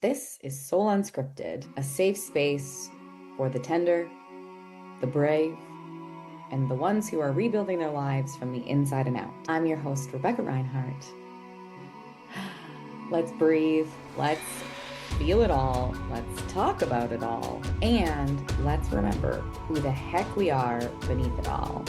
This is Soul Unscripted, a safe space for the tender, the brave, and the ones who are rebuilding their lives from the inside and out. I'm your host, Rebecca Reinhart. Let's breathe. Let's feel it all. Let's talk about it all. And let's remember who the heck we are beneath it all.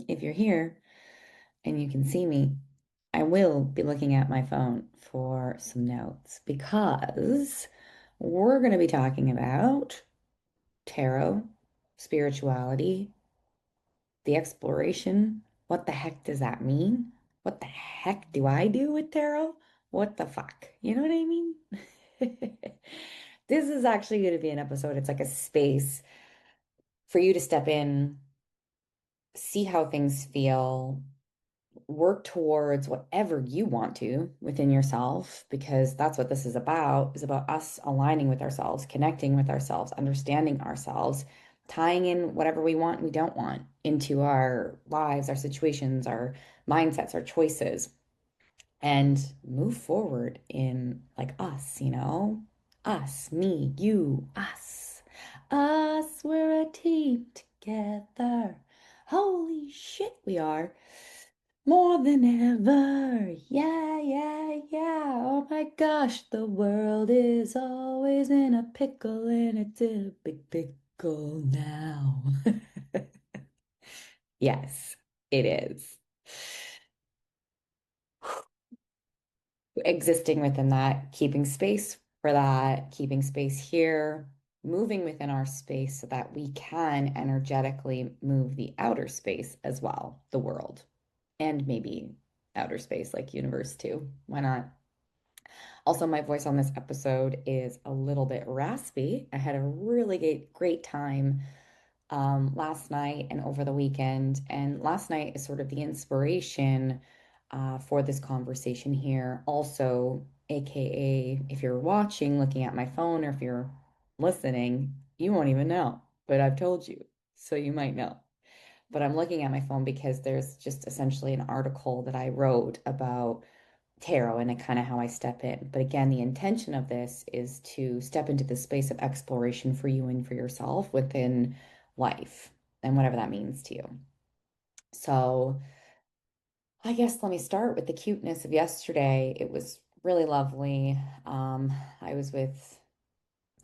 If you're here and you can see me, I will be looking at my phone for some notes because we're going to be talking about tarot, spirituality, the exploration. What the heck does that mean? What the heck do I do with tarot? What the fuck? You know what I mean? This is actually going to be an episode. It's like a space for you to step in, see how things feel, work towards whatever you want to within yourself, because that's what this is about us aligning with ourselves, connecting with ourselves, understanding ourselves, tying in whatever we want and we don't want into our lives, our situations, our mindsets, our choices, and move forward in like us, us, me, you, us, we're a team together. Holy shit, we are. More than ever. Yeah, yeah, yeah. Oh my gosh, the world is always in a pickle and it's in a big pickle now. Yes, it is. Existing within that, keeping space for that, keeping space here, moving within our space so that we can energetically move the outer space as well, the world, and maybe outer space like universe too. Why not? Also, my voice on this episode is a little bit raspy. I had a really great time last night and over the weekend. And last night is sort of the inspiration for this conversation here. Also, AKA, if you're watching, looking at my phone, or if you're listening, you won't even know, but I've told you, so you might know. But I'm looking at my phone because there's just essentially an article that I wrote about tarot and kind of how I step in. But again, the intention of this is to step into the space of exploration for you and for yourself within life and whatever that means to you. So I guess let me start with the cuteness of yesterday. It was really lovely. I was with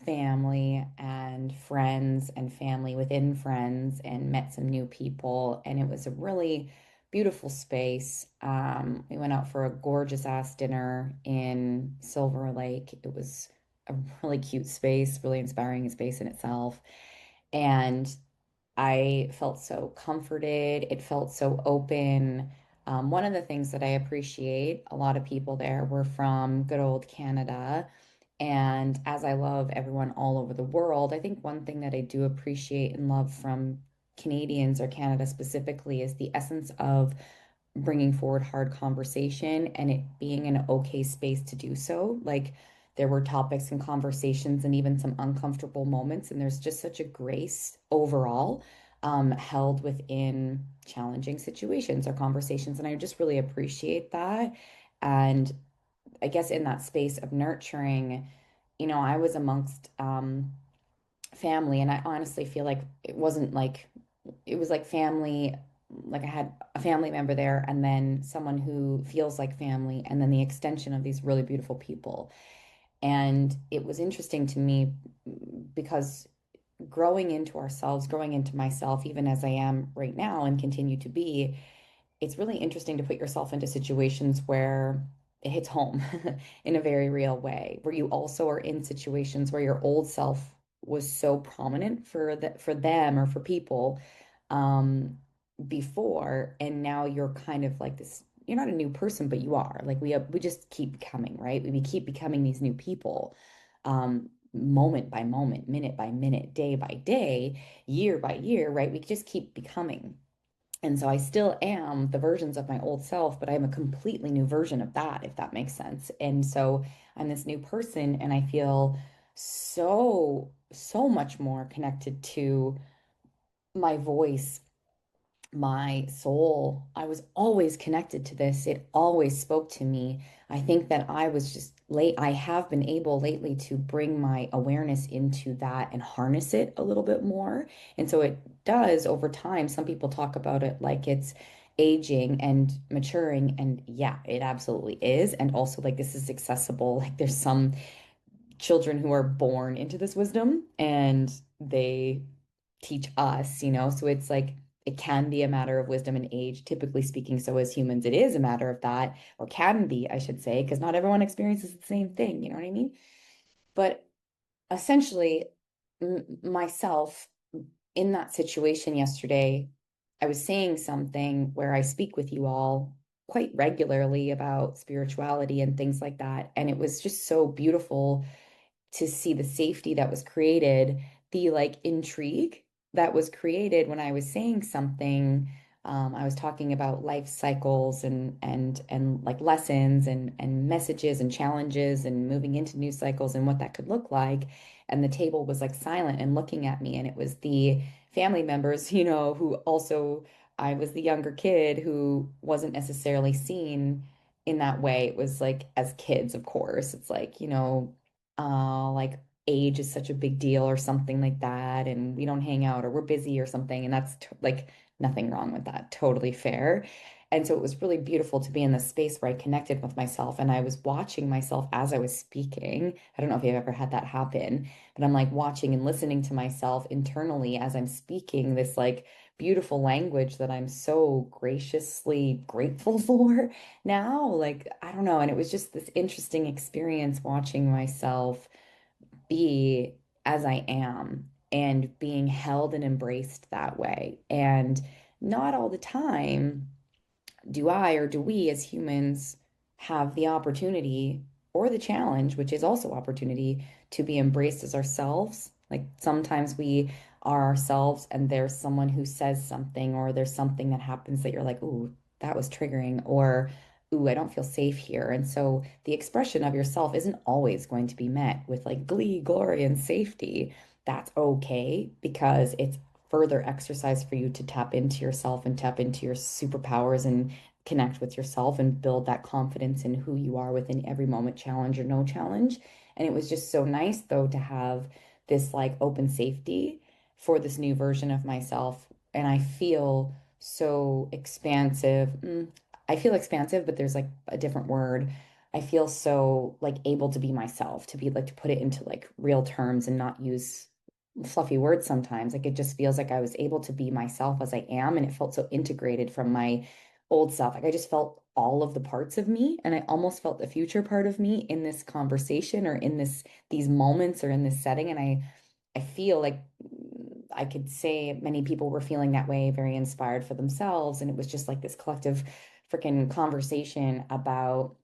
family and friends and family within friends and met some new people. And it was a really beautiful space. We went out for a gorgeous ass dinner in Silver Lake. It was a really cute space, really inspiring space in itself. And I felt so comforted. It felt so open. One of the things that I appreciate, a lot of people there were from good old Canada. And as I love everyone all over the world, I think one thing that I do appreciate and love from Canadians or Canada specifically is the essence of bringing forward hard conversation and it being an okay space to do so. Like there were topics and conversations and even some uncomfortable moments, and there's just such a grace overall held within challenging situations or conversations. And I just really appreciate that. And I guess in that space of nurturing, I was amongst family, and I honestly feel like it was like family. Like I had a family member there, and then someone who feels like family, and then the extension of these really beautiful people. And it was interesting to me because growing into ourselves, growing into myself, even as I am right now and continue to be, it's really interesting to put yourself into situations where it hits home in a very real way, where you also are in situations where your old self was so prominent for them or for people um before, and now you're kind of like this, you're not a new person, but you are. Like we just keep becoming, right? We keep becoming these new people moment by moment, minute by minute, day by day, year by year, right? We just keep becoming. And so I still am the versions of my old self, but I'm a completely new version of that, if that makes sense. And so I'm this new person and I feel so much more connected to my voice, my soul. I was always connected to this. It always spoke to me. I think that I was just late. I have been able lately to bring my awareness into that and harness it a little bit more. And so it does over time. Some people talk about it like it's aging and maturing. And yeah, it absolutely is. And also, like, this is accessible. Like, there's some children who are born into this wisdom and they teach us, so it's like it can be a matter of wisdom and age, typically speaking. So as humans, it is a matter of that, or can be, I should say, because not everyone experiences the same thing, you know what I mean? But essentially, myself in that situation yesterday, I was saying something where I speak with you all quite regularly about spirituality and things like that. And it was just so beautiful to see the safety that was created, the like intrigue that was created when I was saying something. I was talking about life cycles and like lessons and messages and challenges and moving into new cycles and what that could look like. And the table was like silent and looking at me. And it was the family members, who also I was the younger kid who wasn't necessarily seen in that way. It was like as kids, of course, it's like, like age is such a big deal or something like that, and we don't hang out or we're busy or something, and that's like nothing wrong with that, totally fair. And so it was really beautiful to be in this space where I connected with myself and I was watching myself as I was speaking. I don't know if you've ever had that happen, but I'm like watching and listening to myself internally as I'm speaking this like beautiful language that I'm so graciously grateful for now. Like, I don't know. And it was just this interesting experience watching myself be as I am and being held and embraced that way. And not all the time do I or do we as humans have the opportunity or the challenge, which is also opportunity, to be embraced as ourselves? Like sometimes we are ourselves and there's someone who says something or there's something that happens that you're like, ooh, that was triggering, or ooh, I don't feel safe here. And so the expression of yourself isn't always going to be met with like glee, glory, and safety. That's okay because it's further exercise for you to tap into yourself and tap into your superpowers and connect with yourself and build that confidence in who you are within every moment, challenge or no challenge. And it was just so nice, though, to have this like open safety for this new version of myself. And I feel so expansive. I feel expansive, but there's like a different word. I feel so like able to be myself, to be like to put it into like real terms and not use fluffy words sometimes. Like it just feels like I was able to be myself as I am, and it felt so integrated from my old self. Like I just felt all of the parts of me, and I almost felt the future part of me in this conversation or in these moments or in this setting. And I feel like I could say many people were feeling that way, very inspired for themselves. And it was just like this collective freaking conversation about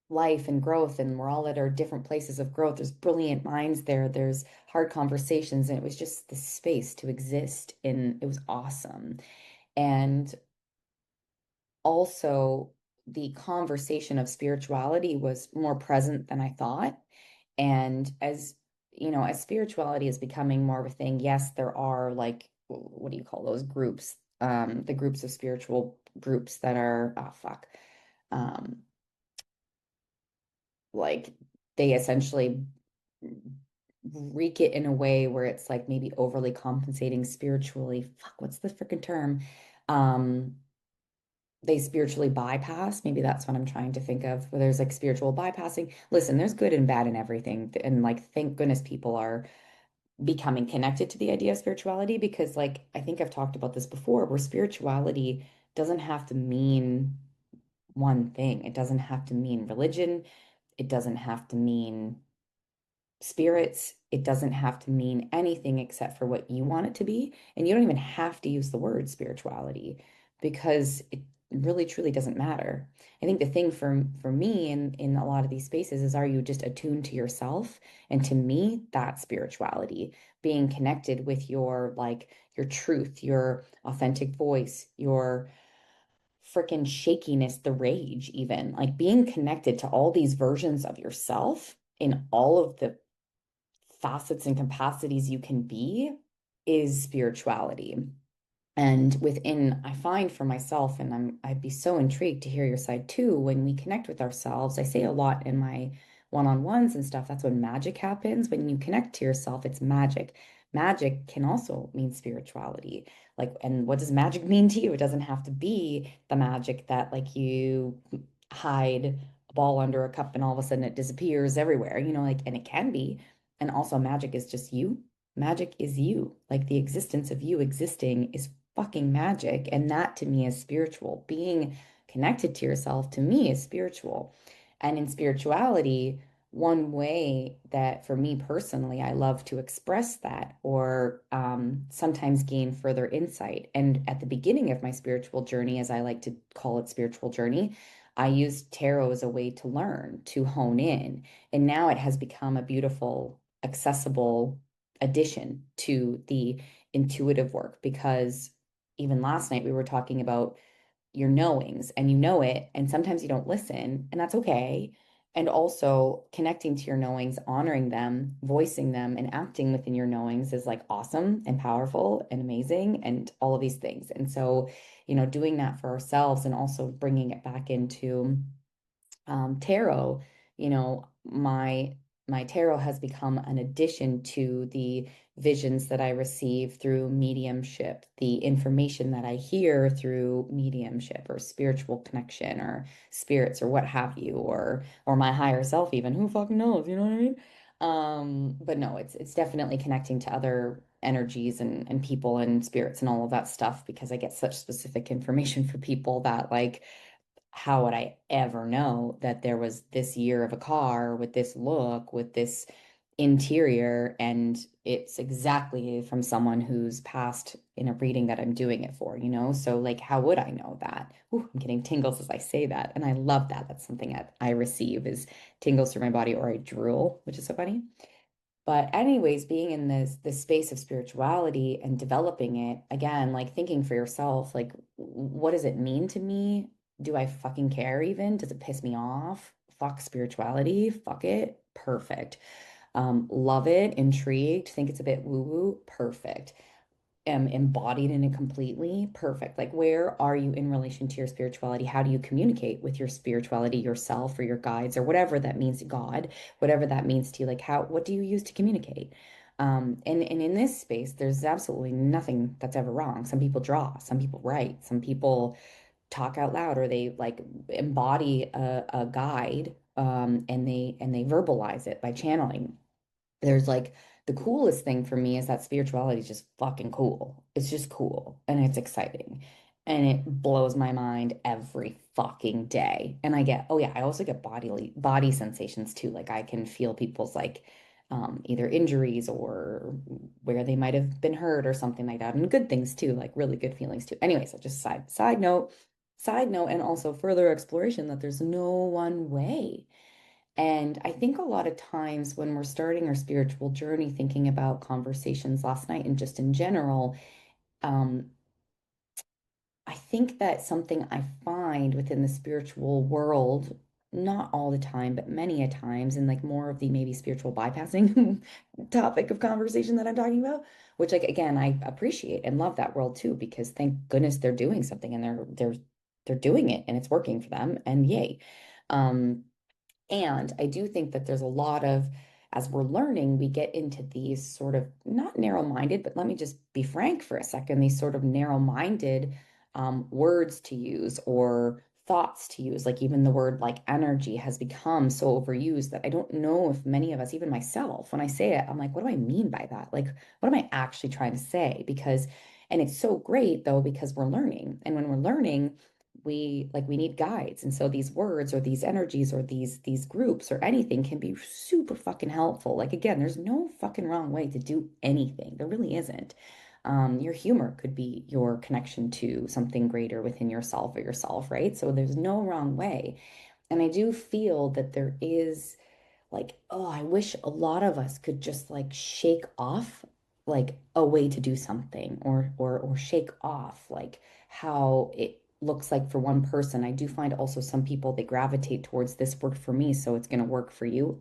life and growth, and we're all at our different places of growth. There's brilliant minds there, there's hard conversations, and it was just this space to exist in. It was awesome. And also the conversation of spirituality was more present than I thought. And as spirituality is becoming more of a thing, yes, there are like, what do you call those groups? The groups of spiritual groups that are, oh fuck. Um, like they essentially wreak it in a way where it's like maybe overly compensating spiritually. Fuck, what's the freaking term? Um, they spiritually bypass. Maybe that's what I'm trying to think of, where there's like spiritual bypassing. Listen, there's good and bad in everything. And like, thank goodness people are becoming connected to the idea of spirituality, because like, I think I've talked about this before, where spirituality doesn't have to mean one thing. It doesn't have to mean religion. It doesn't have to mean spirits. It doesn't have to mean anything except for what you want it to be. And you don't even have to use the word spirituality because it really truly doesn't matter. I think the thing for me in a lot of these spaces is, are you just attuned to yourself? And to me, that's spirituality, being connected with your like your truth, your authentic voice, your freaking shakiness, the rage, even like being connected to all these versions of yourself in all of the facets and capacities you can be is spirituality. And within, I find for myself, and I'd be so intrigued to hear your side too, when we connect with ourselves, I say a lot in my one-on-ones and stuff, that's when magic happens. When you connect to yourself, it's magic. Magic can also mean spirituality. Like, and what does magic mean to you? It doesn't have to be the magic that like you hide a ball under a cup and all of a sudden it disappears everywhere, like, and it can be. And also magic is just you. Magic is you. Like the existence of you existing is fucking magic. And that to me is spiritual. Being connected to yourself to me is spiritual. And in spirituality, one way that for me personally, I love to express that or sometimes gain further insight. And at the beginning of my spiritual journey, as I like to call it spiritual journey, I used tarot as a way to learn, to hone in. And now it has become a beautiful, accessible addition to the intuitive work because even last night we were talking about your knowings and you know it, and sometimes you don't listen, and that's okay. And also connecting to your knowings, honoring them, voicing them, and acting within your knowings is like awesome and powerful and amazing and all of these things. And so, doing that for ourselves and also bringing it back into tarot, my tarot has become an addition to the visions that I receive through mediumship, the information that I hear through mediumship or spiritual connection or spirits or what have you, or my higher self even. Who fucking knows? You know what I mean? But no, it's definitely connecting to other energies and people and spirits and all of that stuff because I get such specific information for people that like how would I ever know that there was this year of a car with this look, with this interior, and it's exactly from someone who's passed in a reading that I'm doing it for? So, like, how would I know that? Ooh, I'm getting tingles as I say that. And I love that. That's something that I receive is tingles through my body or I drool, which is so funny. But anyways, being in this space of spirituality and developing it, again, like thinking for yourself, like what does it mean to me? Do I fucking care even? Does it piss me off? Fuck spirituality. Fuck it. Perfect. Love it, intrigued, think it's a bit woo-woo, perfect. Am embodied in it completely, perfect. Like, where are you in relation to your spirituality? How do you communicate with your spirituality, yourself, or your guides, or whatever that means to God, whatever that means to you? Like, what do you use to communicate? And in this space, there's absolutely nothing that's ever wrong. Some people draw, some people write, some people talk out loud, or they like embody a guide, and they verbalize it by channeling. There's like the coolest thing for me is that spirituality is just fucking cool. It's just cool and it's exciting and it blows my mind every fucking day. And I get, oh yeah, I also get body sensations too. Like I can feel people's like either injuries or where they might have been hurt or something like that. And good things too, like really good feelings too. Anyways, so just side note, and also further exploration that there's no one way. And I think a lot of times when we're starting our spiritual journey, thinking about conversations last night and just in general, um, I think that something I find within the spiritual world, not all the time, but many a times, and like more of the maybe spiritual bypassing topic of conversation that I'm talking about, which like again, I appreciate and love that world too, because thank goodness they're doing something and they're doing it and it's working for them and yay. Um, and I do think that there's a lot of, as we're learning, we get into these sort of not narrow-minded, but let me just be frank for a second, these sort of narrow-minded words to use or thoughts to use. Like even the word like energy has become so overused that I don't know if many of us, even myself, when I say it, I'm like, what do I mean by that? Like, what am I actually trying to say? Because, and it's so great though, because we're learning. And when we're learning, we need guides, and so these words or these energies or these groups or anything can be super fucking helpful. Like again, there's no fucking wrong way to do anything. There really isn't. Your humor could be your connection to something greater within yourself, right? So there's no wrong way. And I do feel that there is like, oh, I wish a lot of us could just like shake off like a way to do something or shake off like how it looks like for one person. I do find also some people they gravitate towards this worked for me, so it's going to work for you.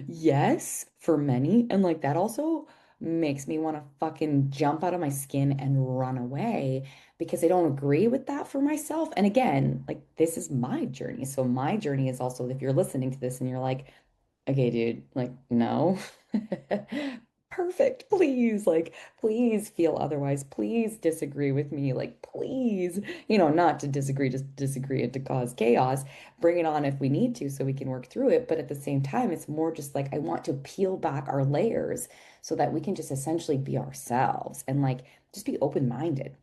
Yes, for many. And like that also makes me want to fucking jump out of my skin and run away because I don't agree with that for myself. And again, like this is my journey. So my journey is also if you're listening to this and you're like, okay, dude, like, no. Perfect. Please, like, please feel otherwise. Please disagree with me. Like, please, not to disagree, just disagree and to cause chaos. Bring it on if we need to so we can work through it. But at the same time, it's more just like I want to peel back our layers so that we can just essentially be ourselves and like just be open-minded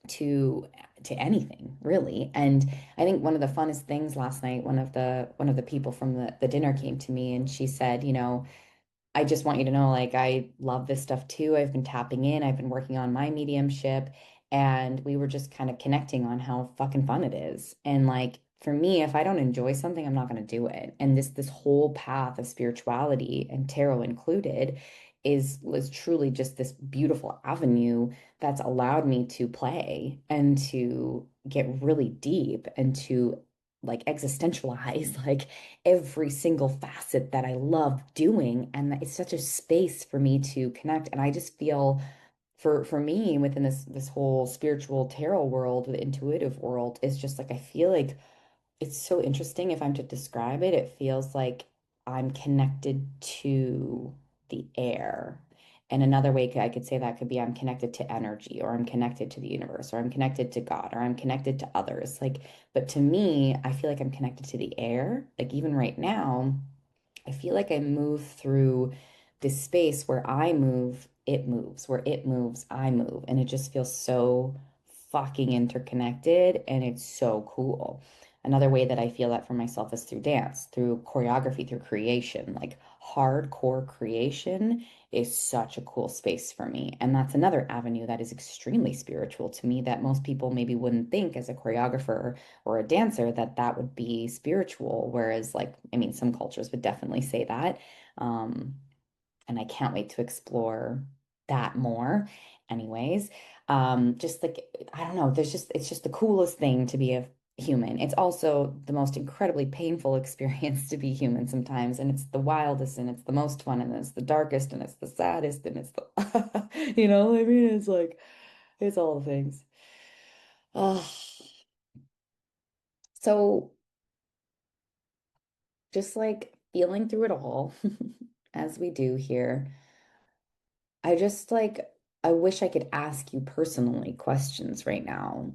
to anything really. And I think one of the funnest things last night, one of the people from the dinner came to me and she said, I just want you to know, like, I love this stuff too. I've been tapping in, I've been working on my mediumship, and we were just kind of connecting on how fucking fun it is. And like for me, if I don't enjoy something, I'm not going to do it. And this whole path of spirituality and tarot included is was truly just this beautiful avenue that's allowed me to play and to get really deep and to like existentialize like every single facet that I love doing. And it's such a space for me to connect. And I just feel for me within this whole spiritual tarot world, the intuitive world, is just like I feel like it's so interesting. If I'm to describe it, it feels like I'm connected to the air. And another way I could say that could be I'm connected to energy, or I'm connected to the universe, or I'm connected to God, or I'm connected to others. Like, but to me, I feel like I'm connected to the air. Like even right now, I feel like I move through this space where I move, it moves, where it moves, I move. And it just feels so fucking interconnected and it's so cool. Another way that I feel that for myself is through dance, through choreography, through creation. Like hardcore creation is such a cool space for me. And that's another avenue that is extremely spiritual to me that most people maybe wouldn't think as a choreographer or a dancer that that would be spiritual. Whereas, like, I mean, some cultures would definitely say that. Um, and I can't wait to explore that more. Anyways, just like, I don't know, it's just the coolest thing to be a human. It's also the most incredibly painful experience to be human sometimes. And it's the wildest and it's the most fun and it's the darkest and it's the saddest and it's the, I mean, it's like, it's all the things. Oh, so just like feeling through it all as we do here. I just like, I wish I could ask you personally questions right now.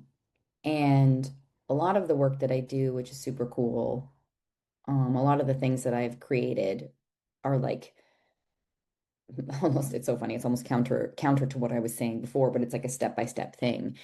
And a lot of the work that I do, which is super cool, a lot of the things that I've created are like almost it's so funny it's almost counter to what I was saying before, but it's like a step-by-step thing.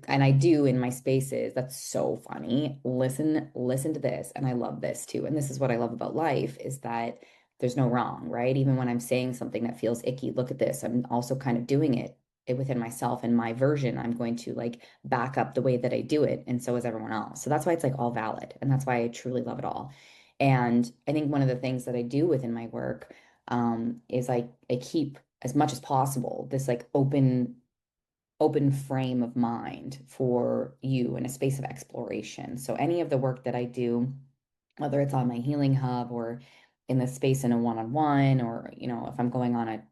And I do in my spaces. That's so funny. Listen to this, and I love this too, and this is what I love about life is that there's no wrong, right? Even when I'm saying something that feels icky, look at this, I'm also kind of doing it within myself and my version. I'm going to like back up the way that I do it, and so is everyone else. So that's why it's like all valid, and that's why I truly love it all. And I think one of the things that I do within my work is I keep as much as possible this like open frame of mind for you in a space of exploration. So any of the work that I do, whether it's on my healing hub or in the space in a one-on-one, or if I'm going on a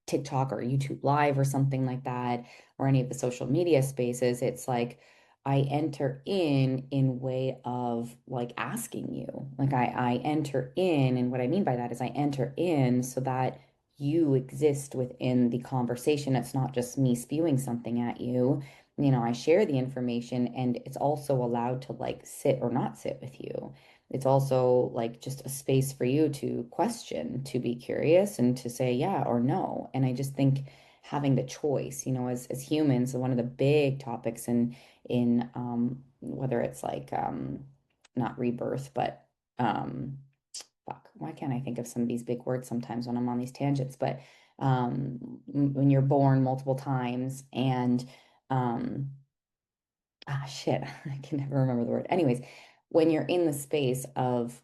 TikTok or YouTube live or something like that, or any of the social media spaces, it's like I enter in way of like asking you. Like I enter in, and what I mean by that is I enter in so that you exist within the conversation. It's not just me spewing something at you. I share the information and it's also allowed to like sit or not sit with you. It's also like just a space for you to question, to be curious, and to say yeah or no. And I just think having the choice, as humans, one of the big topics in whether it's like not rebirth, but um, fuck, why can't I think of some of these big words sometimes when I'm on these tangents? But when you're born multiple times and um, shit, I can never remember the word. Anyways, when you're in the space of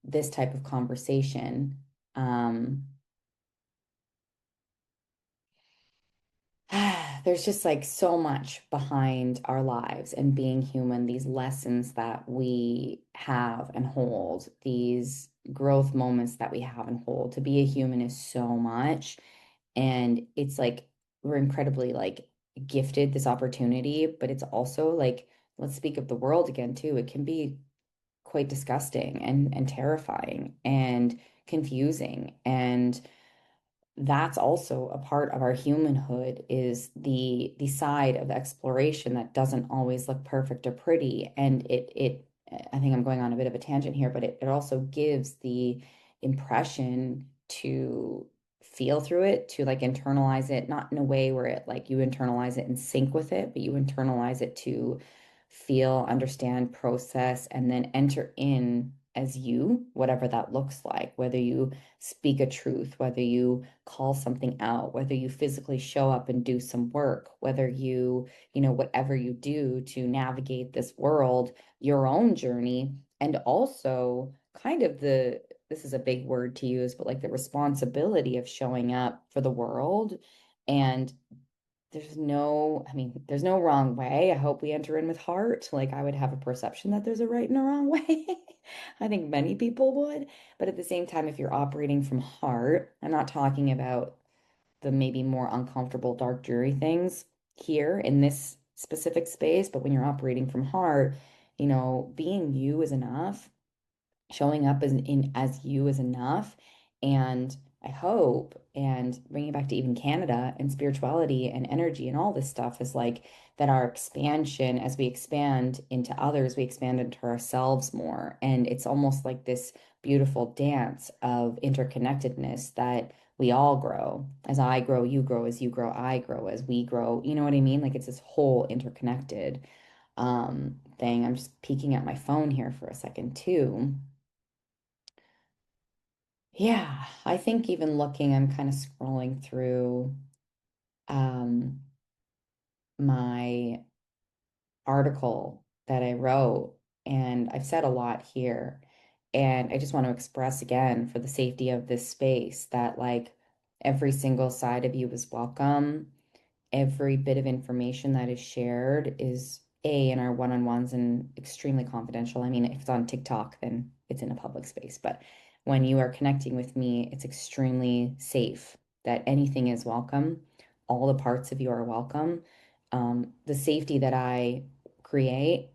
this type of conversation, um, there's just like so much behind our lives and being human, these lessons that we have and hold, these growth moments that we have and hold. To be a human is so much. And it's like we're incredibly like gifted this opportunity, but it's also like, let's speak of the world again too. It can be quite disgusting and terrifying and confusing. And that's also a part of our humanhood is the side of exploration that doesn't always look perfect or pretty. And it I think I'm going on a bit of a tangent here, but it also gives the impression to feel through it, to like internalize it, not in a way where it like you internalize it and sync with it, but you internalize it to feel, understand, process, and then enter in as you, whatever that looks like, whether you speak a truth, whether you call something out, whether you physically show up and do some work, whether whatever you do to navigate this world, your own journey, and also kind of this is a big word to use, but like the responsibility of showing up for the world. And I mean, there's no wrong way. I hope we enter in with heart. Like, I would have a perception that there's a right and a wrong way. I think many people would. But at the same time, if you're operating from heart, I'm not talking about the maybe more uncomfortable, dark, dreary things here in this specific space. But when you're operating from heart, being you is enough, showing up as you is enough. And I hope, and bringing it back to even Canada and spirituality and energy and all this stuff is like that our expansion, as we expand into others, we expand into ourselves more. And it's almost like this beautiful dance of interconnectedness that we all grow. As I grow, you grow. As you grow, I grow. As we grow, you know what I mean? Like it's this whole interconnected thing. I'm just peeking at my phone here for a second too. Yeah, I think even looking, I'm kind of scrolling through um, my article that I wrote, and I've said a lot here. And I just want to express again for the safety of this space that, like, every single side of you is welcome. Every bit of information that is shared is in our one-on-ones and extremely confidential. I mean, if it's on TikTok, then it's in a public space. But when you are connecting with me, it's extremely safe that anything is welcome. All the parts of you are welcome. The safety that I create,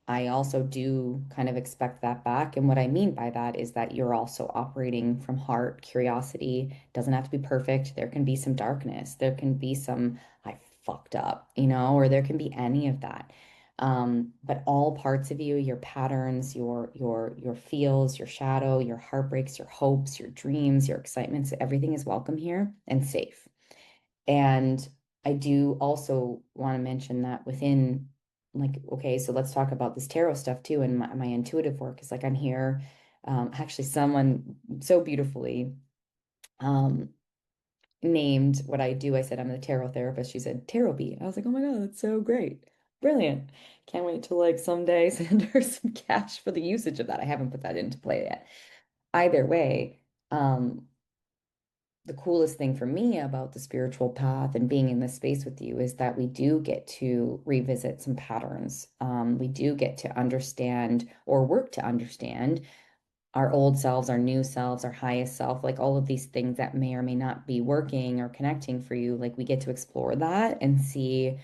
I also do kind of expect that back. And what I mean by that is that you're also operating from heart, curiosity. Doesn't have to be perfect. There can be some darkness. There can be some I fucked up, or there can be any of that. But all parts of you, your patterns, your feels, your shadow, your heartbreaks, your hopes, your dreams, your excitements, everything is welcome here and safe. And I do also want to mention that within, like, okay, so let's talk about this tarot stuff too. And my intuitive work is like, I'm here. Actually, someone so beautifully um, named what I do. I said, I'm the tarot therapist. She said, tarot bee. I was like, oh my God, that's so great. Brilliant. Can't wait to like someday send her some cash for the usage of that. I haven't put that into play yet. Either way, the coolest thing for me about the spiritual path and being in this space with you is that we do get to revisit some patterns. We do get to understand or work to understand our old selves, our new selves, our highest self, like all of these things that may or may not be working or connecting for you. Like we get to explore that and see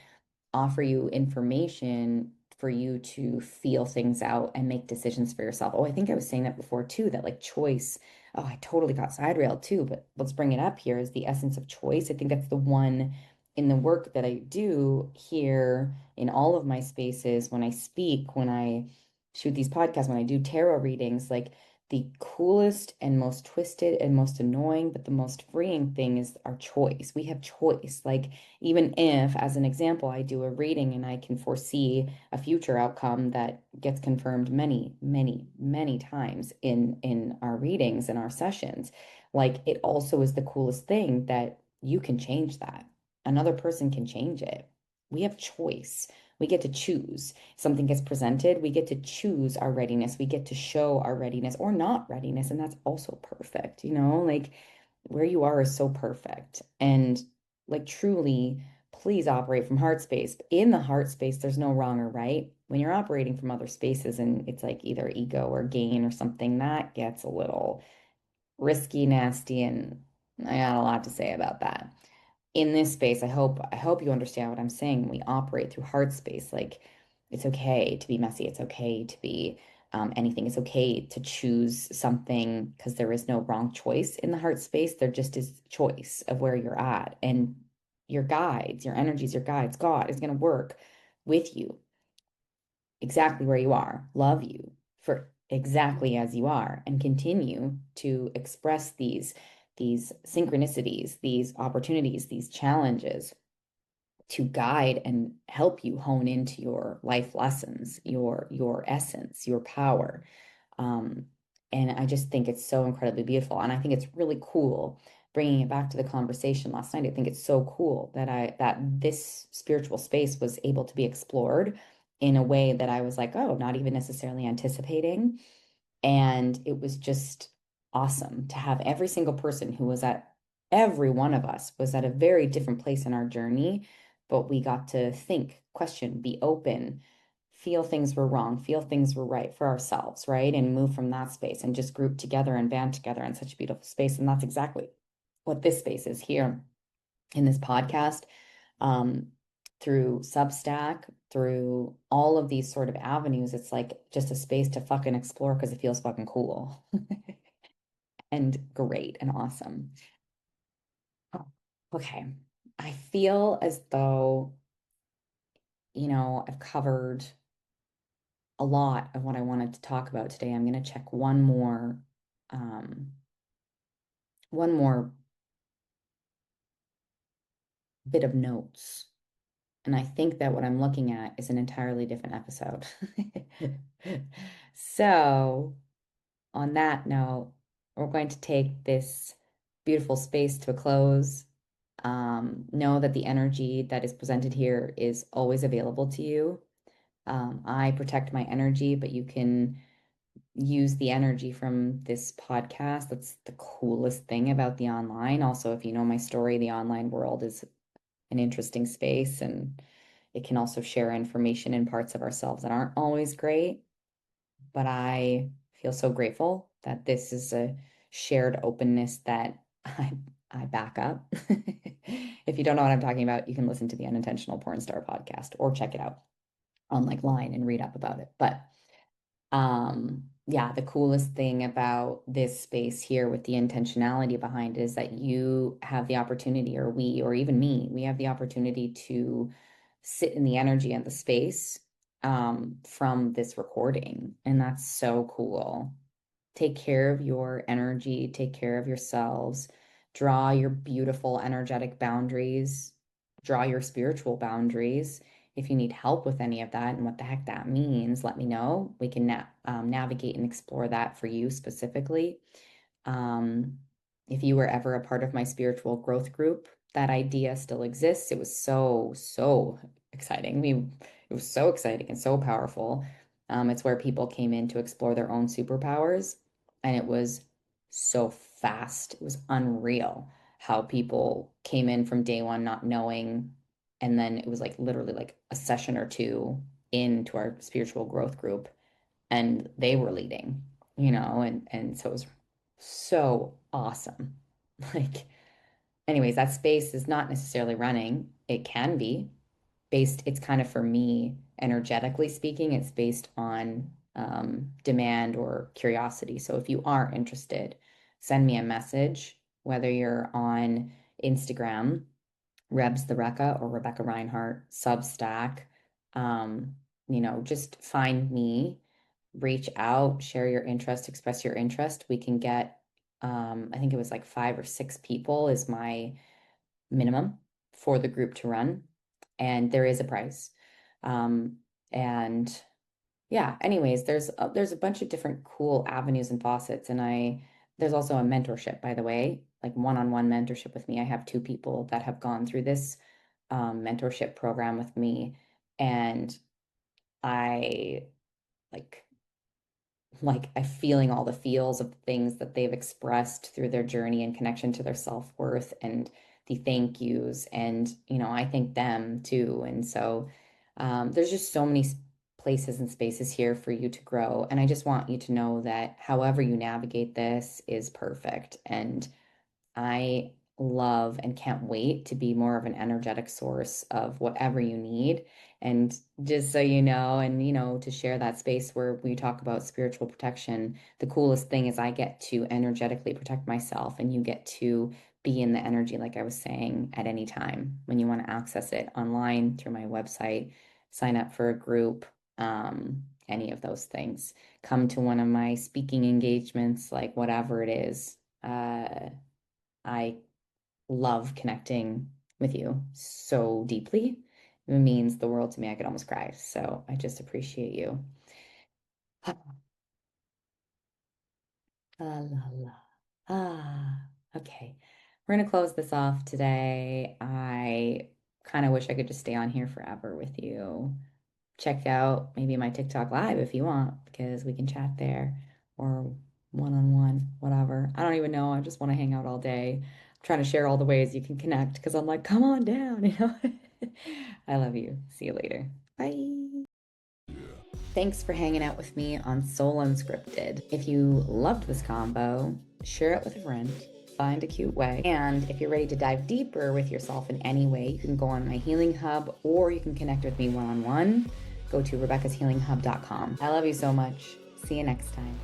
offer you information for you to feel things out and make decisions for yourself. Oh, I think I was saying that before too, that like choice. Oh, I totally got side railed too, but let's bring it up here is the essence of choice. I think that's the one in the work that I do here in all of my spaces when I speak, when I shoot these podcasts, when I do tarot readings, like the coolest and most twisted and most annoying, but the most freeing thing is our choice. We have choice. Like even if, as an example, I do a reading and I can foresee a future outcome that gets confirmed many, many, many times in our readings and our sessions, like it also is the coolest thing that you can change that. Another person can change it. We have choice. We get to choose. Something gets presented, we get to choose our readiness. We get to show our readiness or not readiness, and that's also perfect, like where you are is so perfect. And like truly please operate from heart space. In the heart space, there's no wrong or right. When you're operating from other spaces and it's like either ego or gain or something, that gets a little risky, nasty, and I got a lot to say about that. In this space, I hope you understand what I'm saying. We operate through heart space. Like it's okay to be messy. It's okay to be anything. It's okay to choose something because there is no wrong choice in the heart space. There just is choice of where you're at. And your guides, your energies, your guides, God is going to work with you exactly where you are, love you for exactly as you are, and continue to express these synchronicities, these opportunities, these challenges to guide and help you hone into your life lessons, your essence, your power. Um, and I just think it's so incredibly beautiful. And I think it's really cool bringing it back to the conversation last night. I think it's so cool that this spiritual space was able to be explored in a way that I was like, oh, not even necessarily anticipating. And it was just awesome to have every single person who was at every one of us was at a very different place in our journey, but we got to think, question, be open, feel things were wrong, feel things were right for ourselves, right? And move from that space and just group together and band together in such a beautiful space. And that's exactly what this space is here in this podcast, um, through Substack, through all of these sort of avenues. It's like just a space to fucking explore because it feels fucking cool and great and awesome. Oh, okay. I feel as though, I've covered a lot of what I wanted to talk about today. I'm going to check um, one more bit of notes. And I think that what I'm looking at is an entirely different episode. So, on that note, we're going to take this beautiful space to a close. Know that the energy that is presented here is always available to you. I protect my energy, but you can use the energy from this podcast. That's the coolest thing about the online. Also, if you know my story, the online world is an interesting space and it can also share information in parts of ourselves that aren't always great. But I feel so grateful that this is a shared openness that I back up. If you don't know what I'm talking about, you can listen to the Unintentional Porn Star podcast or check it out on like Line and read up about it. But yeah, the coolest thing about this space here with the intentionality behind it is that you have the opportunity, or we, or even me, we have the opportunity to sit in the energy and the space from this recording. And that's so cool. Take care of your energy, take care of yourselves, draw your beautiful energetic boundaries, draw your spiritual boundaries. If you need help with any of that and what the heck that means, let me know. We can navigate and explore that for you specifically. Um, if you were ever a part of my spiritual growth group, that idea still exists. It was so, so exciting. It was so exciting and so powerful. It's where people came in to explore their own superpowers, and it was so fast. It was unreal how people came in from day one not knowing, and then it was like literally like a session or two into our spiritual growth group, and they were leading, and so it was so awesome. Like, anyways, that space is not necessarily running. It can be based, it's kind of for me, energetically speaking, it's based on demand or curiosity. So if you are interested, send me a message, whether you're on Instagram, Rebs the Recca or Rebecca Reinhart, Substack. Um, just find me, reach out, share your interest, express your interest. We can get, I think it was like 5 or 6 people is my minimum for the group to run. And there is a price. Um, and yeah, anyways, there's a bunch of different cool avenues and faucets. And there's also a mentorship, by the way, like one-on-one mentorship with me. I have 2 people that have gone through this mentorship program with me. And I like I'm feeling all the feels of things that they've expressed through their journey and connection to their self-worth and the thank yous, and I thank them too. And so there's just so many places and spaces here for you to grow. And I just want you to know that however you navigate this is perfect. And I love and can't wait to be more of an energetic source of whatever you need. And just so you know, and to share that space where we talk about spiritual protection, the coolest thing is I get to energetically protect myself, and you get to be in the energy, like I was saying, at any time when you want to access it online through my website, sign up for a group, any of those things. Come to one of my speaking engagements, like whatever it is. I love connecting with you so deeply. It means the world to me. I could almost cry. So I just appreciate you. La la la. Okay. We're gonna close this off today. I kind of wish I could just stay on here forever with you. Check out maybe my TikTok live if you want, because we can chat there, or one-on-one, whatever. I don't even know. I just want to hang out all day. I'm trying to share all the ways you can connect because I'm like, come on down. I love you. See you later. Bye. Thanks for hanging out with me on Soul Unscripted. If you loved this combo, share it with a friend, find a cute way. And if you're ready to dive deeper with yourself in any way, you can go on my Healing Hub, or you can connect with me one-on-one. Go to Rebecca'sHealingHub.com. I love you so much. See you next time.